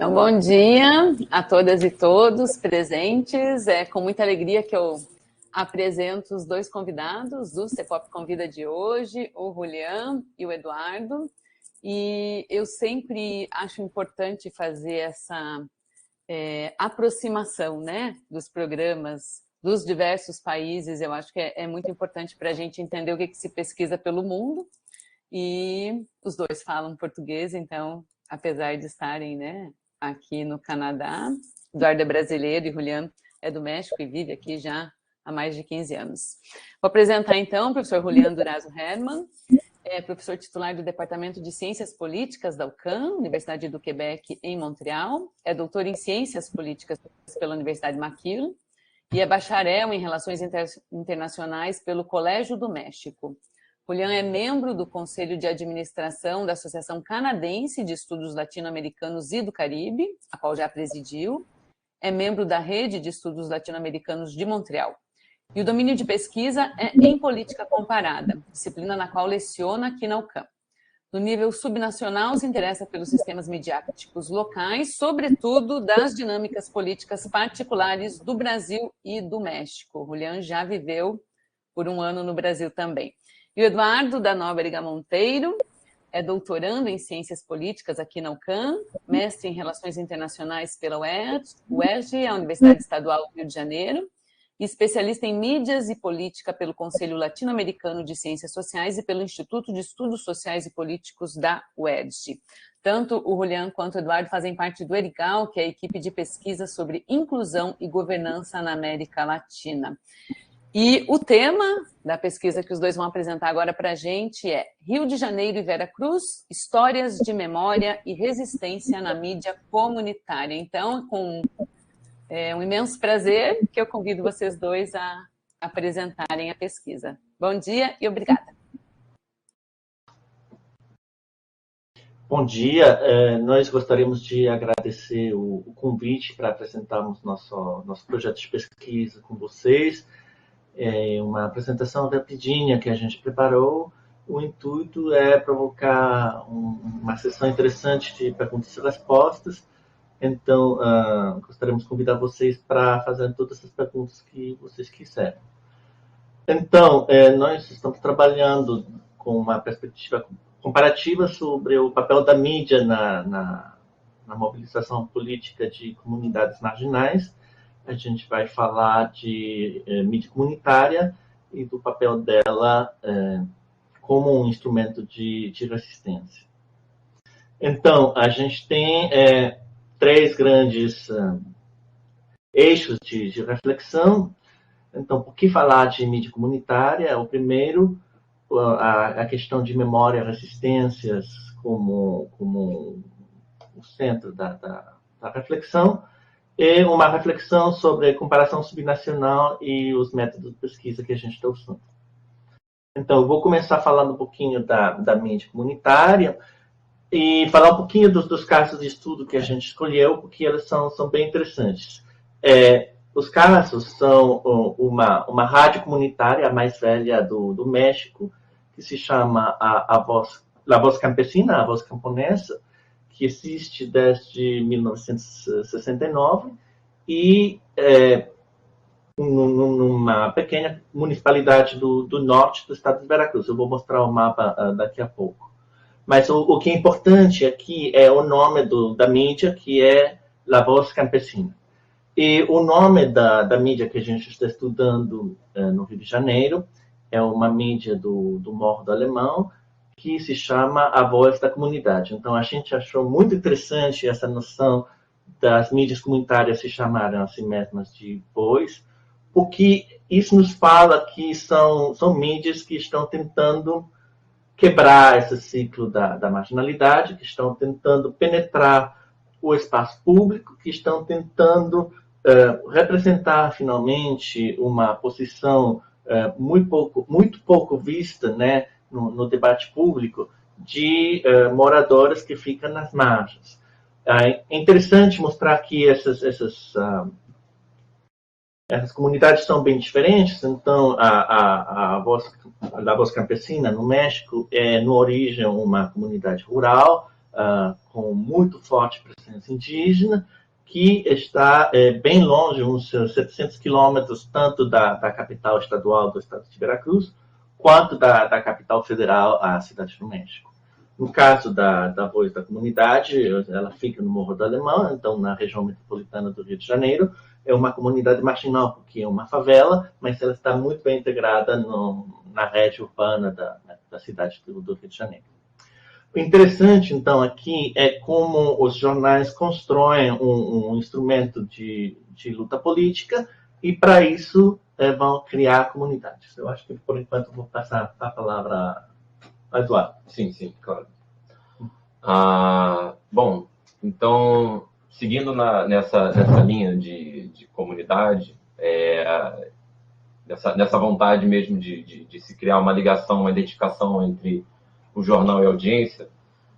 Então, bom dia a todas e todos presentes. É com muita alegria que eu apresento os dois convidados do CEPOP Convida de hoje, o Julián e o Eduardo. E eu sempre acho importante fazer essa aproximação, né, dos programas dos diversos países. Eu acho que é muito importante para a gente entender o que se pesquisa pelo mundo. E os dois falam português, então, apesar de estarem, né, aqui no Canadá, Eduardo é brasileiro e Julián é do México e vive aqui já há mais de 15 anos. Vou apresentar, então, o professor Julián Durazo Herman, é professor titular do Departamento de Ciências Políticas da UQAM, Universidade do Quebec, em Montreal, é doutor em Ciências Políticas pela Universidade McGill e é bacharel em Relações Internacionais pelo Colégio do México. Julián é membro do Conselho de Administração da Associação Canadense de Estudos Latino-Americanos e do Caribe, a qual já presidiu, é membro da Rede de Estudos Latino-Americanos de Montreal. E o domínio de pesquisa é em Política Comparada, disciplina na qual leciona aqui na UQAM. No nível subnacional, se interessa pelos sistemas midiáticos locais, sobretudo das dinâmicas políticas particulares do Brasil e do México. Julián já viveu por um ano no Brasil também. E o Eduardo da Nóbrega Monteiro é doutorando em Ciências Políticas aqui na UQAM, mestre em Relações Internacionais pela UERJ, a Universidade Estadual do Rio de Janeiro, e especialista em Mídias e Política pelo Conselho Latino-Americano de Ciências Sociais e pelo Instituto de Estudos Sociais e Políticos da UERJ. Tanto o Julián quanto o Eduardo fazem parte do ERIGAL, que é a equipe de pesquisa sobre inclusão e governança na América Latina. E o tema da pesquisa que os dois vão apresentar agora para a gente é Rio de Janeiro e Veracruz, histórias de memória e resistência na mídia comunitária. Então, com um imenso prazer que eu convido vocês dois a apresentarem a pesquisa. Bom dia e obrigada. Bom dia, nós gostaríamos de agradecer o convite para apresentarmos nosso projeto de pesquisa com vocês. É uma apresentação rapidinha que a gente preparou. O intuito é provocar uma sessão interessante de perguntas e respostas. Então, gostaríamos de convidar vocês para fazer todas as perguntas que vocês quiserem. Então, nós estamos trabalhando com uma perspectiva comparativa sobre o papel da mídia na mobilização política de comunidades marginais. A gente vai falar de mídia comunitária e do papel dela como um instrumento de resistência. Então, a gente tem três grandes eixos de reflexão. Então, por que falar de mídia comunitária? O primeiro, a questão de memória e resistências como o centro da reflexão. E uma reflexão sobre comparação subnacional e os métodos de pesquisa que a gente está usando. Então, eu vou começar falando um pouquinho da mídia comunitária e falar um pouquinho dos casos de estudo que a gente escolheu, porque eles são bem interessantes. Os casos são uma rádio comunitária, a mais velha do México, que se chama La Voz Campesina, a Voz Camponesa, que existe desde 1969 e numa pequena municipalidade do norte do estado de Veracruz. Eu vou mostrar o mapa daqui a pouco. Mas o que é importante aqui é o nome da mídia, que é La Voz Campesina. E o nome da mídia que a gente está estudando no Rio de Janeiro é uma mídia do Morro do Alemão, que se chama A Voz da Comunidade. Então, a gente achou muito interessante essa noção das mídias comunitárias se chamarem a si mesmas de voz, porque isso nos fala que são mídias que estão tentando quebrar esse ciclo da marginalidade, que estão tentando penetrar o espaço público, que estão tentando representar, finalmente, uma posição muito pouco vista, né, no debate público, de moradores que ficam nas margens. É interessante mostrar que essas comunidades são bem diferentes. Então, a Voz Campesina, no México, é, no origem, uma comunidade rural, com muito forte presença indígena, que está bem longe, uns 700 quilômetros, tanto da capital estadual do estado de Veracruz, quanto da capital federal, a Cidade do México. No caso da Voz da Comunidade, ela fica no Morro do Alemão, então na região metropolitana do Rio de Janeiro. É uma comunidade marginal, porque é uma favela, mas ela está muito bem integrada na rede urbana da cidade do Rio de Janeiro. O interessante, então, aqui é como os jornais constroem um instrumento de luta política e, para isso, vão criar comunidades. Eu acho que, por enquanto, vou passar a palavra a Eduardo. Sim, claro. Bom, então, seguindo nessa linha de comunidade, nessa vontade mesmo de se criar uma ligação, uma identificação entre o jornal e a audiência,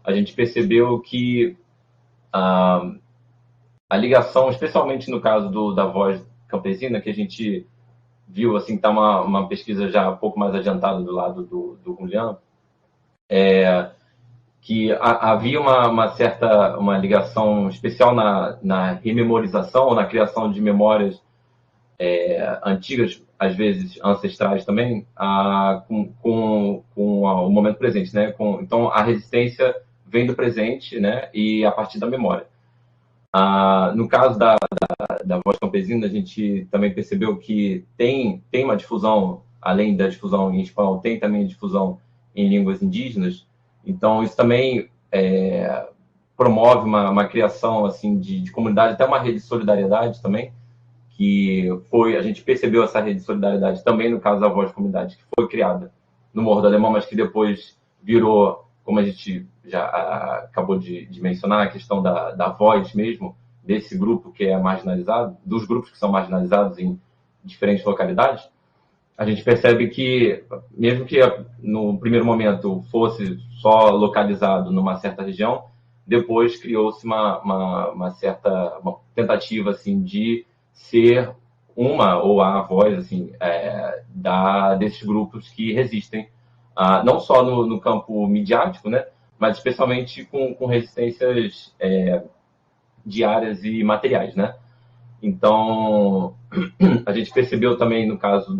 a gente percebeu que a ligação, especialmente no caso da Voz Campesina, que a gente viu, assim, está uma pesquisa já um pouco mais adiantada do lado do Julián, que havia uma ligação especial na rememorização, na criação de memórias antigas, às vezes ancestrais também, com o momento presente, né? Então, a resistência vem do presente, né? E a partir da memória. No caso da Voz Campesina, a gente também percebeu que tem uma difusão, além da difusão em espanhol, tem também difusão em línguas indígenas. Então, isso também promove uma criação assim, de comunidade, até uma rede de solidariedade também, que a gente percebeu essa rede de solidariedade também no caso da Voz Comunidade, que foi criada no Morro do Alemão, mas que depois virou, como a gente já acabou de mencionar, a questão da voz mesmo, desse grupo que é marginalizado, dos grupos que são marginalizados em diferentes localidades. A gente percebe que, mesmo que no primeiro momento fosse só localizado numa certa região, depois criou-se uma tentativa assim, de ser ou a voz assim, desses grupos que resistem, não só no campo midiático, né, mas especialmente com resistências diárias e materiais, né? Então, a gente percebeu também no caso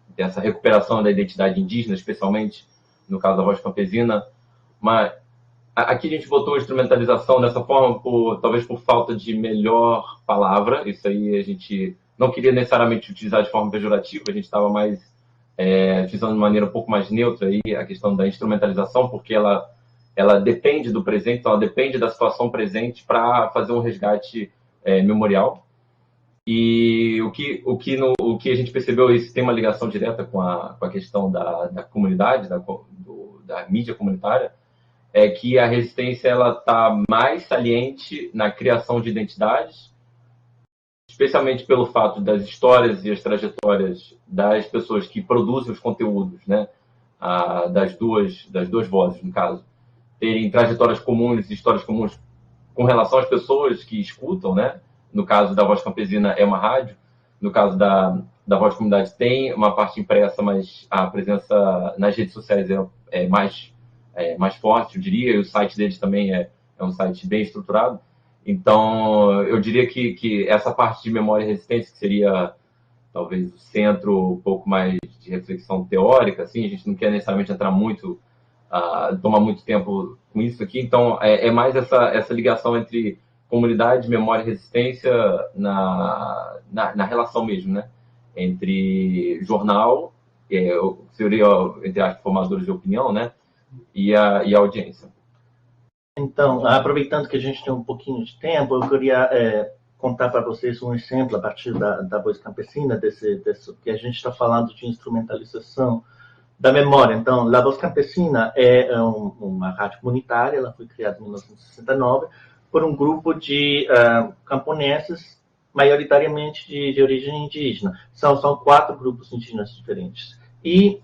dessa recuperação da identidade indígena, especialmente no caso da Voz Campesina, mas aqui a gente botou a instrumentalização dessa forma, talvez por falta de melhor palavra. Isso aí a gente não queria necessariamente utilizar de forma pejorativa, a gente estava mais utilizando de maneira um pouco mais neutra aí a questão da instrumentalização, porque ela depende do presente, então ela depende da situação presente para fazer um resgate memorial. E o que a gente percebeu, isso tem uma ligação direta com a questão da comunidade, da mídia comunitária, é que a resistência está mais saliente na criação de identidades, especialmente pelo fato das histórias e as trajetórias das pessoas que produzem os conteúdos, né, das duas vozes, no caso, terem trajetórias comuns e histórias comuns com relação às pessoas que escutam, né? No caso da Voz Campesina é uma rádio, no caso da Voz Comunidade tem uma parte impressa, mas a presença nas redes sociais é mais forte, eu diria, e o site deles também é um site bem estruturado. Então, eu diria que essa parte de memória e resistência, que seria talvez o centro um pouco mais de reflexão teórica, assim, a gente não quer necessariamente entrar muito, tomar muito tempo com isso aqui, então é mais essa ligação entre comunidade, memória e resistência na relação mesmo, né? Entre jornal, seria, entre as formadores de opinião, né? E a audiência. Então, aproveitando que a gente tem um pouquinho de tempo, eu queria contar para vocês um exemplo a partir da Voz Campesina, que a gente está falando de instrumentalização da memória. Então, a Voz Campesina é uma rádio comunitária, ela foi criada em 1969 por um grupo de camponeses, maioritariamente de origem indígena. São 4 grupos indígenas diferentes. E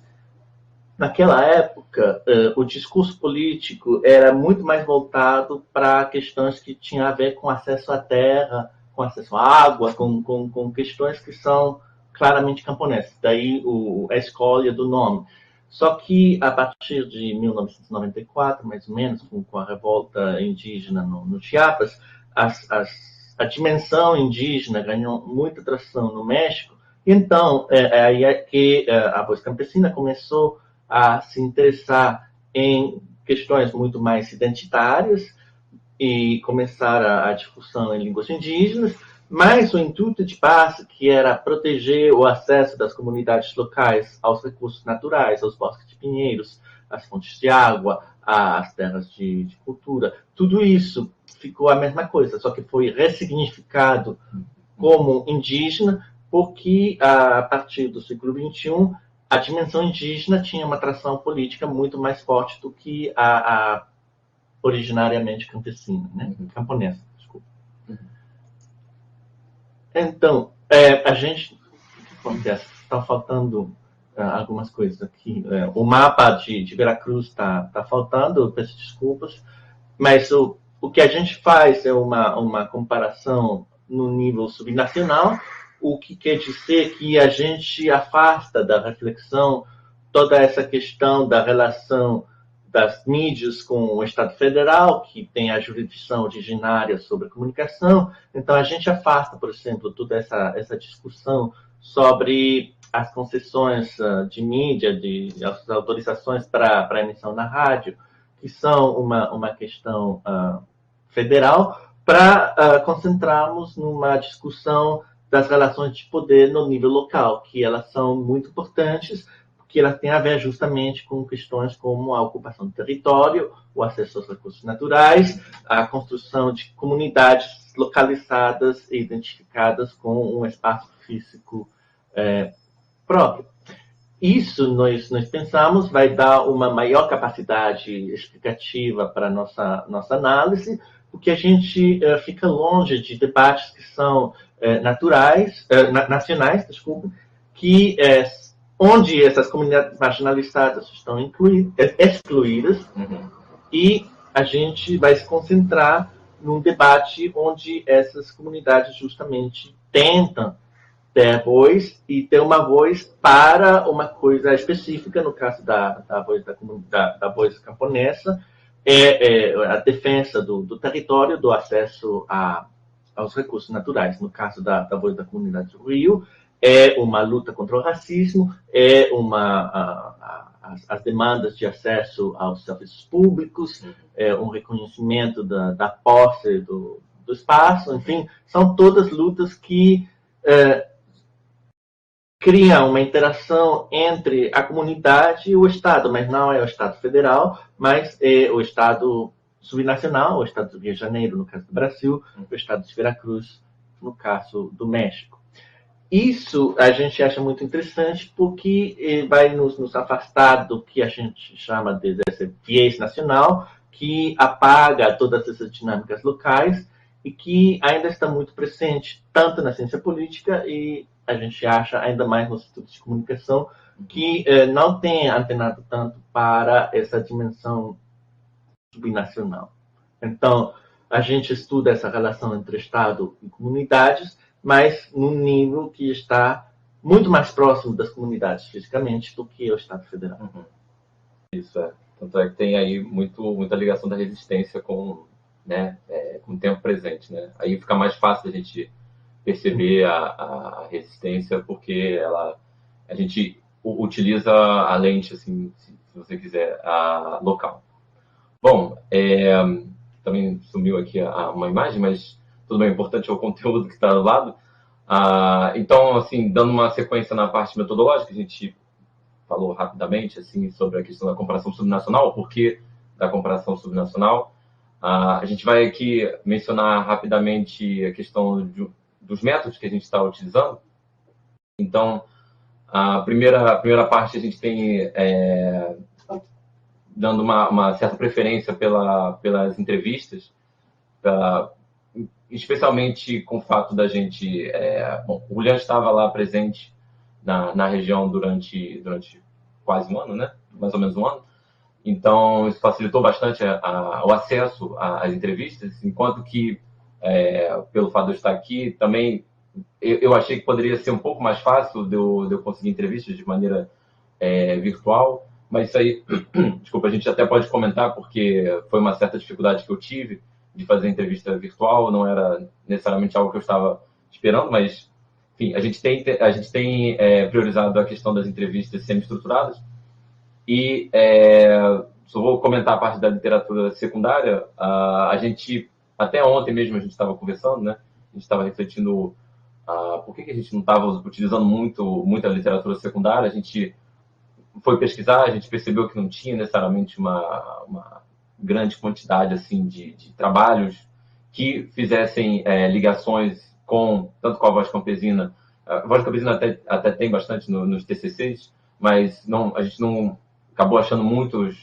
naquela época, o discurso político era muito mais voltado para questões que tinham a ver com acesso à terra, com acesso à água, com questões que são claramente camponesas. Daí a escolha do nome. Só que, a partir de 1994, mais ou menos, com a revolta indígena no Chiapas, a dimensão indígena ganhou muita atração no México. Então, aí é que a Voz Campesina começou a se interessar em questões muito mais identitárias e começar a discussão em línguas indígenas, mas o intuito de base, que era proteger o acesso das comunidades locais aos recursos naturais, aos bosques de pinheiros, às fontes de água, às terras de cultura, tudo isso ficou a mesma coisa, só que foi ressignificado como indígena, porque a partir do século XXI, a dimensão indígena tinha uma atração política muito mais forte do que a originariamente campesina, né? Camponesa, desculpa. Então, a gente, o que acontece? Está faltando algumas coisas aqui. O mapa de Veracruz está faltando, eu peço desculpas, mas o que a gente faz é uma comparação no nível subnacional, o que quer dizer que a gente afasta da reflexão toda essa questão da relação das mídias com o Estado Federal, que tem a jurisdição originária sobre a comunicação. Então, a gente afasta, por exemplo, toda essa discussão sobre as concessões de mídia, as autorizações para emissão na rádio, que são uma questão federal, para concentrarmos numa discussão das relações de poder no nível local, que elas são muito importantes, que elas têm a ver justamente com questões como a ocupação do território, o acesso aos recursos naturais, a construção de comunidades localizadas e identificadas com um espaço físico próprio. Isso, nós pensamos, vai dar uma maior capacidade explicativa para a nossa análise, porque a gente fica longe de debates que são nacionais, desculpa, que onde essas comunidades marginalizadas estão excluídas, e a gente vai se concentrar num debate onde essas comunidades justamente tentam ter voz e ter uma voz para uma coisa específica. No caso da voz camponesa, a defesa do território, do acesso aos recursos naturais. No caso da voz da comunidade do Rio, é uma luta contra o racismo, as demandas de acesso aos serviços públicos, um reconhecimento da posse do espaço, enfim, são todas lutas que criam uma interação entre a comunidade e o Estado, mas não é o Estado federal, mas é o Estado subnacional, o Estado do Rio de Janeiro, no caso do Brasil, o Estado de Veracruz, no caso do México. Isso a gente acha muito interessante porque vai nos afastar do que a gente chama desse viés nacional, que apaga todas essas dinâmicas locais e que ainda está muito presente tanto na ciência política e a gente acha ainda mais nos estudos de comunicação, que não tem antenado tanto para essa dimensão subnacional. Então, a gente estuda essa relação entre Estado e comunidades, mas num nível que está muito mais próximo das comunidades fisicamente do que o Estado Federal. Isso é. Tanto é que tem aí muita ligação da resistência com o tempo presente, né? Aí fica mais fácil a gente perceber a resistência, porque a gente utiliza a lente, assim, se você quiser, a local. Bom, também sumiu aqui uma imagem, mas tudo bem, o importante é o conteúdo que está do lado. Então, assim, dando uma sequência na parte metodológica, a gente falou rapidamente assim, sobre a questão da comparação subnacional, o porquê da comparação subnacional. A gente vai aqui mencionar rapidamente a questão dos métodos que a gente está utilizando. Então, a primeira parte a gente tem dando uma certa preferência pelas entrevistas, especialmente com o fato da gente... bom, o Julian estava lá presente na região durante quase um ano, né? Mais ou menos um ano. Então, isso facilitou bastante o acesso às entrevistas, enquanto que, pelo fato de eu estar aqui, também eu achei que poderia ser um pouco mais fácil de eu conseguir entrevistas de maneira virtual, Mas isso aí, desculpa, a gente até pode comentar, porque foi uma certa dificuldade que eu tive de fazer entrevista virtual, não era necessariamente algo que eu estava esperando, mas, enfim, a gente tem priorizado a questão das entrevistas semi-estruturadas, e só vou comentar a parte da literatura secundária. A gente, até ontem mesmo, a gente estava conversando, né? A gente estava refletindo por que a gente não estava utilizando muita literatura secundária. A gente foi pesquisar, a gente percebeu que não tinha necessariamente uma grande quantidade assim de trabalhos que fizessem ligações tanto com a voz campesina. A voz campesina até tem bastante nos TCCs, mas a gente não acabou achando muitas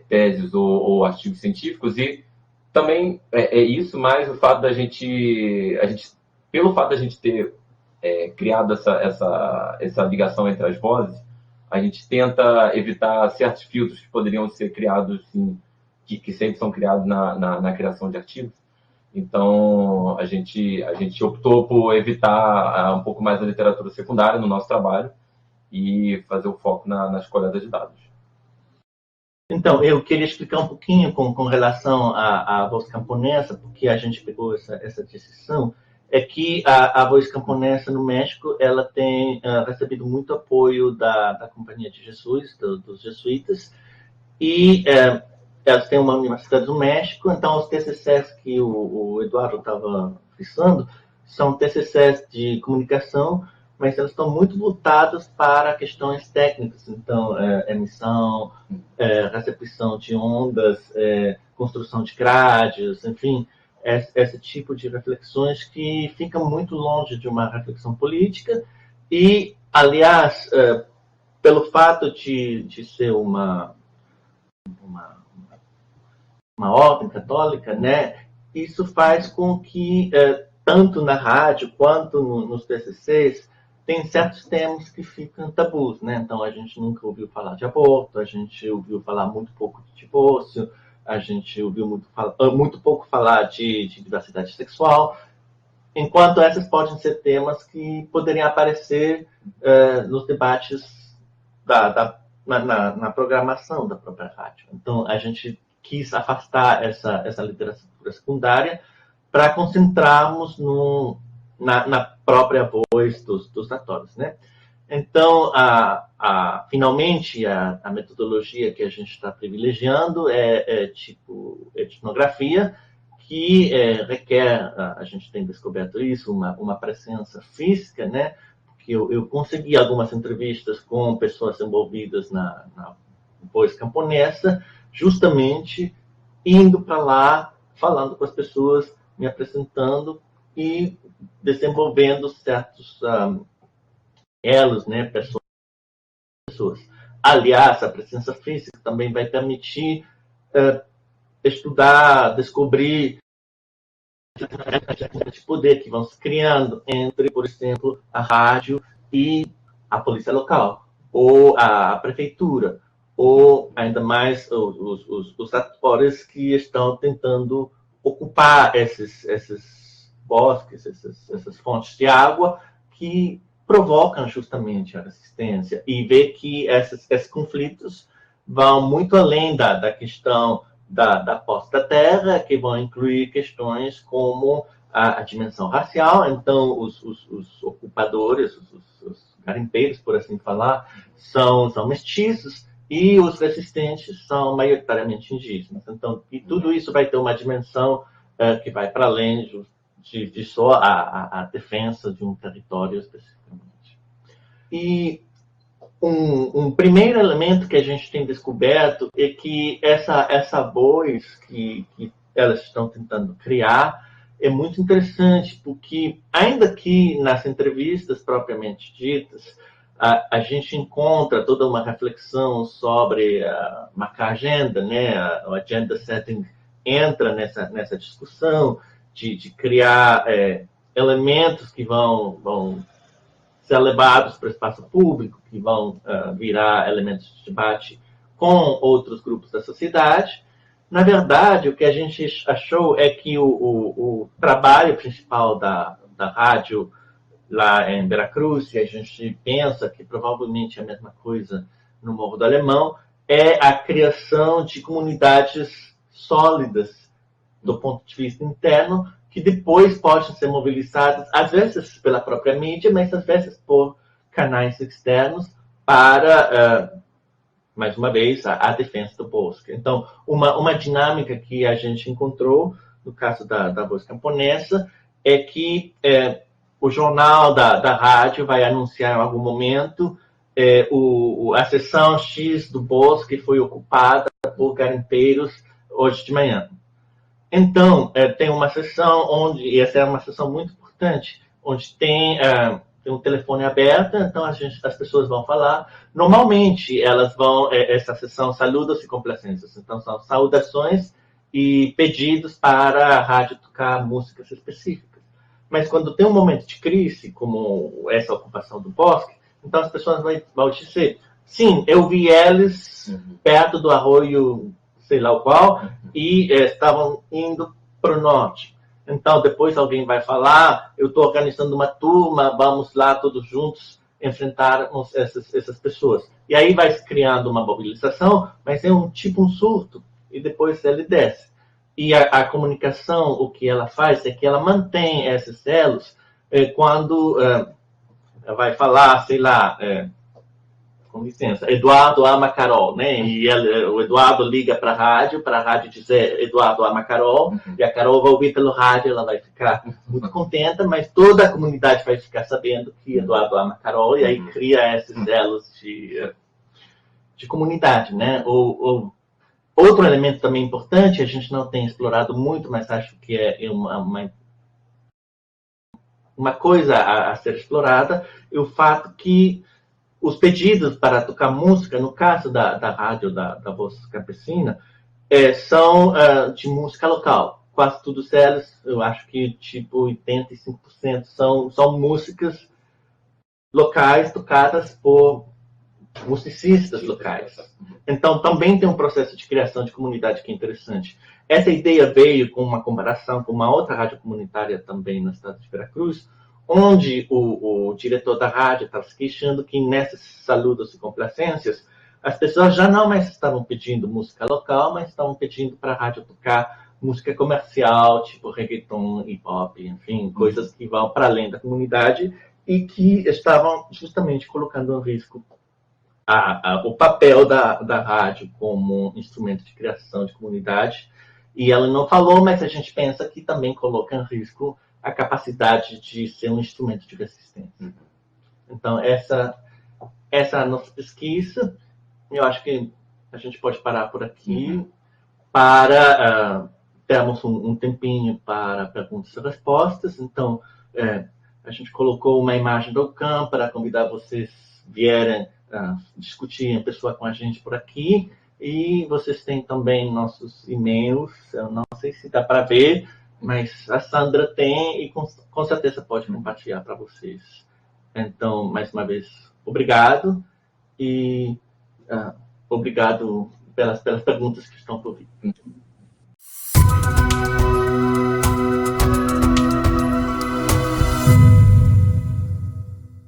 teses ou artigos científicos, e também é isso, mas o fato da pelo fato da gente ter criado essa ligação entre as vozes, a gente tenta evitar certos filtros que poderiam ser criados, sim, que sempre são criados na criação de artigos. Então, a gente optou por evitar um pouco mais a literatura secundária no nosso trabalho e fazer o foco nas coletas de dados. Então, eu queria explicar um pouquinho com relação à voz camponesa, porque a gente pegou essa decisão. É que a voz camponesa no México, ela tem recebido muito apoio da Companhia de Jesus, dos jesuítas, e elas têm uma universidade no México. Então os TCCs que o Eduardo estava frisando são TCCs de comunicação, mas elas estão muito voltadas para questões técnicas. Então, emissão, recepção de ondas, construção de grades, enfim, esse tipo de reflexões que ficam muito longe de uma reflexão política. E, aliás, pelo fato de ser uma ordem católica, né, isso faz com que, tanto na rádio quanto nos TCCs, tem certos temas que ficam tabus, né? Então, a gente nunca ouviu falar de aborto, a gente ouviu falar muito pouco de divórcio, a gente ouviu muito pouco falar de diversidade sexual, enquanto essas podem ser temas que poderiam aparecer nos debates na programação da própria rádio. Então, a gente quis afastar essa literatura secundária para concentrarmos na própria voz dos atores, né? Então, finalmente, a metodologia que a gente está privilegiando é tipo etnografia, que requer, a gente tem descoberto isso, uma presença física, né? Porque eu consegui algumas entrevistas com pessoas envolvidas na voz camponesa, justamente indo para lá, falando com as pessoas, me apresentando e desenvolvendo certos elos, né, pessoas. Aliás, a presença física também vai permitir estudar, descobrir de poder que vão se criando entre, por exemplo, a rádio e a polícia local, ou a prefeitura, ou ainda mais os atores que estão tentando ocupar esses bosques, essas fontes de água que provocam justamente a resistência, e ver que esses conflitos vão muito além da questão da posse da terra, que vão incluir questões como a dimensão racial. Então, os ocupadores, os garimpeiros, por assim falar, são mestiços, e os resistentes são maioritariamente indígenas. Então, e tudo isso vai ter uma dimensão que vai para além de só a defesa de um território especificamente. E um primeiro elemento que a gente tem descoberto é que essa voz que elas estão tentando criar é muito interessante, porque ainda que nas entrevistas propriamente ditas, a gente encontra toda uma reflexão sobre marcar agenda, né? O agenda setting entra nessa discussão de criar elementos que vão ser levados para o espaço público, que vão virar elementos de debate com outros grupos da sociedade. Na verdade, o que a gente achou é que o trabalho principal da rádio lá em Veracruz, e a gente pensa que provavelmente é a mesma coisa no Morro do Alemão, é a criação de comunidades sólidas do ponto de vista interno, que depois podem ser mobilizadas, às vezes pela própria mídia, mas às vezes por canais externos para, mais uma vez, a defesa do bosque. Então, uma dinâmica que a gente encontrou, no caso da Voz Camponesa, é que o jornal da rádio vai anunciar em algum momento a seção X do bosque foi ocupada por garimpeiros hoje de manhã. Então, tem uma sessão onde, e essa é uma sessão muito importante, onde tem um telefone aberto, então as pessoas vão falar. Normalmente, elas vão, essa sessão saludos e complacências, então são saudações e pedidos para a rádio tocar músicas específicas. Mas quando tem um momento de crise, como essa ocupação do bosque, então as pessoas vão dizer, sim, eu vi eles perto do arroio, sei lá o qual, e estavam indo para o norte. Então, depois alguém vai falar, eu estou organizando uma turma, vamos lá todos juntos enfrentarmos essas pessoas. E aí vai se criando uma mobilização, mas é um surto, e depois ele desce. E a comunicação, o que ela faz é que ela mantém esses elos quando vai falar, sei lá, com licença, Eduardo ama Carol, né? E o Eduardo liga para a rádio dizer Eduardo ama Carol, e a Carol vai ouvir pelo rádio, ela vai ficar muito contente, mas toda a comunidade vai ficar sabendo que Eduardo ama Carol, e aí cria esses elos de comunidade, né? Outro elemento também importante, a gente não tem explorado muito, mas acho que é uma coisa a ser explorada, é o fato que os pedidos para tocar música, no caso da rádio da Voz Campesina, são de música local. Quase todos eles, eu acho que tipo 85% são músicas locais tocadas por musicistas locais. Então, também tem um processo de criação de comunidade que é interessante. Essa ideia veio com uma comparação com uma outra rádio comunitária também na cidade de Veracruz, onde o diretor da rádio estava se queixando que nessas saludos e complacências, as pessoas já não mais estavam pedindo música local, mas estavam pedindo para a rádio tocar música comercial, tipo reggaeton, hip-hop, enfim, coisas que vão para além da comunidade e que estavam justamente colocando em risco o papel da rádio como instrumento de criação de comunidade. E ela não falou, mas a gente pensa que também coloca em risco a capacidade de ser um instrumento de resistência. Então, essa é a nossa pesquisa. Eu acho que a gente pode parar por aqui para termos um tempinho para perguntas e respostas. Então, a gente colocou uma imagem do campo para convidar vocês vierem discutir em pessoa com a gente por aqui. E vocês têm também nossos e-mails. Eu não sei se dá para ver, mas a Sandra tem e com certeza pode compartilhar para vocês. Então, mais uma vez, obrigado e obrigado pelas perguntas que estão por vir.